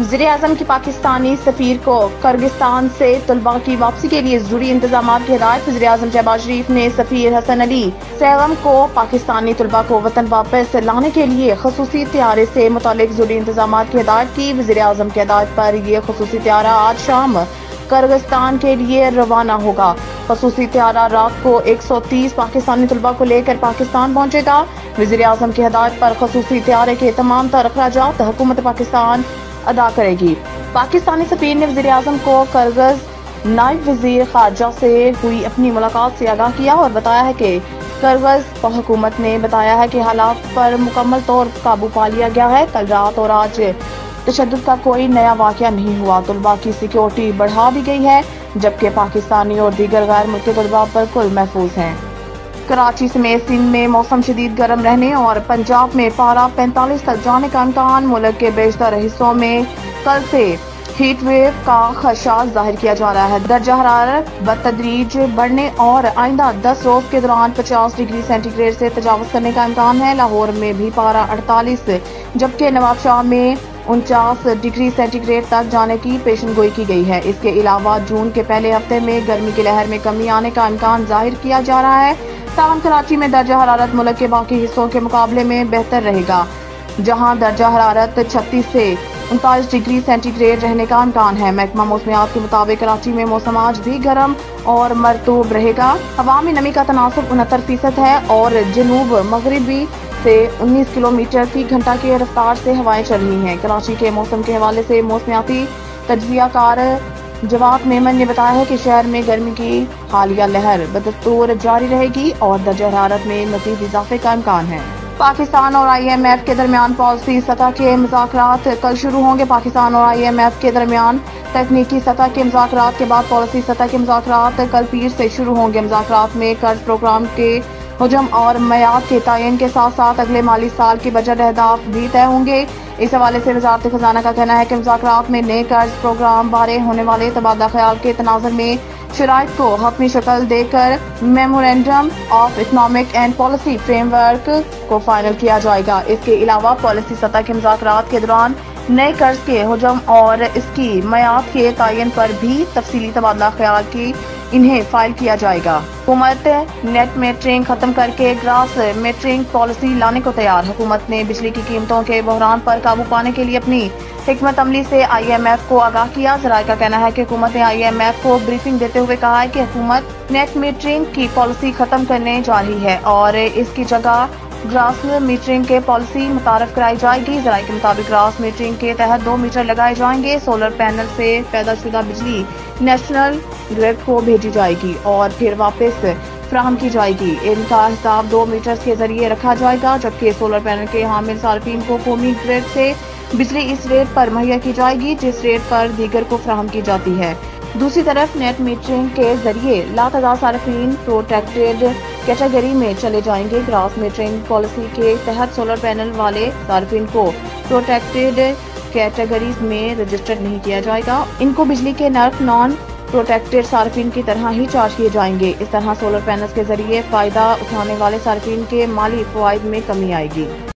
वज़ीर-ए-आज़म की पाकिस्तानी सफीर को किर्गिस्तान से तलबा की वापसी के लिए जरूरी इंतजामात की हिदायत। वज़ीर-ए-आज़म शहबाज शरीफ ने सफीर हसन अली सैगम को पाकिस्तानी तलबा को वतन वापस लाने के लिए खसूसी त्यारे से मुतालिक जरूरी इंतजामात की हिदायत की। वज़ीर-ए-आज़म की हिदायत पर यह खसूसी त्यारा आज शाम किर्गिस्तान के लिए रवाना होगा। खसूसी त्यारा रात को 130 पाकिस्तानी तलबा को लेकर पाकिस्तान पहुंचेगा। वज़ीर-ए-आज़म की हिदायत पर खसूसी त्यारे के तमाम अखराजात हुकूमत पाकिस्तान अदा करेगी। पाकिस्तानी सफीर ने वज़ीर-ए-आज़म को किर्गिज़ नायब वज़ीर ख़ारजा से हुई अपनी मुलाकात से आगाह किया और बताया है कि किर्गिज़ हुकूमत ने बताया है कि हालात पर मुकम्मल तौर पर काबू पा लिया गया है। कल रात और आज तशद्दुद का कोई नया वाक़या नहीं हुआ। तलबा की सिक्योरिटी बढ़ा दी गई है, जबकि पाकिस्तानी और दीगर गैर मुल्की तलबा बिल्कुल महफूज हैं। कराची समेत सिंध में मौसम शदीद गर्म रहने और पंजाब में पारा 45 तक जाने का इम्कान। मुल्क के बेशतर हिस्सों में कल से हीट वेव का खदशा जाहिर किया जा रहा है। दर्जा हरारत बतदरीज बढ़ने और आइंदा 10 रोज के दौरान 50 डिग्री सेंटीग्रेड से तजावुज करने का इम्कान है। लाहौर में भी पारा 48 जबकि नवाबशाह में 49 डिग्री सेंटीग्रेड तक जाने की पेशन गोई की गई है। इसके अलावा जून के पहले हफ्ते में गर्मी की लहर में कमी आने का इम्कान जाहिर किया जा रहा है। ताहम कराची में दर्जा हरारत मुल्क के बाकी हिस्सों के मुकाबले में बेहतर रहेगा, जहां दर्जा हरारत 36 से 39 डिग्री सेंटीग्रेड रहने का इम्कान है। महकमा मौसमियात के मुताबिक कराची में मौसम आज भी गर्म और मरतूब रहेगा। हवा में नमी का तनासुब 69% है और जनूब मगरिबी से 19 किलोमीटर फी घंटा की रफ्तार से हवाएं चल रही हैं। कराची के मौसम के हवाले से मौसमियाती तजज़ियाकार जवाद मेमन ने बताया है कि शहर में गर्मी की हालिया लहर बदस्तूर जारी रहेगी और दर्जा हरारत में मजीद इजाफे का इम्कान है। पाकिस्तान और IMF के दरमियान पॉलिसी सतह के मुज़ाकरात कल शुरू होंगे। पाकिस्तान और IMF के दरमियान तकनीकी सतह के मुज़ाकरात के बाद पॉलिसी सतह के मुज़ाकरात कल पीर से शुरू होंगे। मुज़ाकरात में कर्ज प्रोग्राम के हुजम और मयाद के तयन के साथ साथ अगले माली साल की बजट अहदाफ भी तय होंगे। इस हवाले से वज़ारत खजाना का कहना है कि मुज़ाकरात में नए कर्ज प्रोग्राम बारे होने वाले तबादला ख्याल के तनाज़ुर में शराइत को हतमी शक्ल देकर memorandum of economic and policy framework को फाइनल किया जाएगा। इसके अलावा पॉलिसी सतह के मुज़ाकरात के दौरान नए कर्ज के हुजम और इसकी मयाद के तयन पर भी तफसीली तबादला ख्याल की इन्हें फाइल किया जाएगा। हुकूमत नेट मीटरिंग खत्म करके ग्रास मीटरिंग पॉलिसी लाने को तैयार। हुकूमत ने बिजली की कीमतों के बहरान पर काबू पाने के लिए अपनी हिकमत अमली से IMF को आगाह किया। ज़राए का कहना है कि हुकूमत ने IMF को ब्रीफिंग देते हुए कहा है कि हुकूमत नेट मीटरिंग की पॉलिसी खत्म करने जा रही है और इसकी जगह ग्रास मीटरिंग के पॉलिसी मुतारफ कराई जाएगी। ज़राए के मुताबिक ग्रास मीटरिंग के तहत 2 मीटर लगाए जाएंगे। सोलर पैनल से पैदा शुदा बिजली नेशनल ग्रिड को भेजी जाएगी और फिर वापस फराहम की जाएगी। इनका हिसाब 2 मीटर के जरिए रखा जाएगा, जबकि सोलर पैनल के हामिल सार्फिन को कौमी ग्रिड से बिजली इस रेट पर मुहैया की जाएगी जिस रेट पर दीगर को फराहम की जाती है। दूसरी तरफ नेट मीटरिंग के जरिए लातादाद सार्फिन प्रोटेक्टेड कैटेगरी में चले जाएंगे। ग्रास मीटरिंग पॉलिसी के तहत सोलर पैनल वाले सार्फिन को प्रोटेक्टेड कैटेगरीज में रजिस्टर्ड नहीं किया जाएगा। इनको बिजली के नर्क नॉन प्रोटेक्टेड सार्फिन की तरह ही चार्ज किए जाएंगे। इस तरह सोलर पैनल्स के जरिए फायदा उठाने वाले सार्फिन के माली फवाइद में कमी आएगी।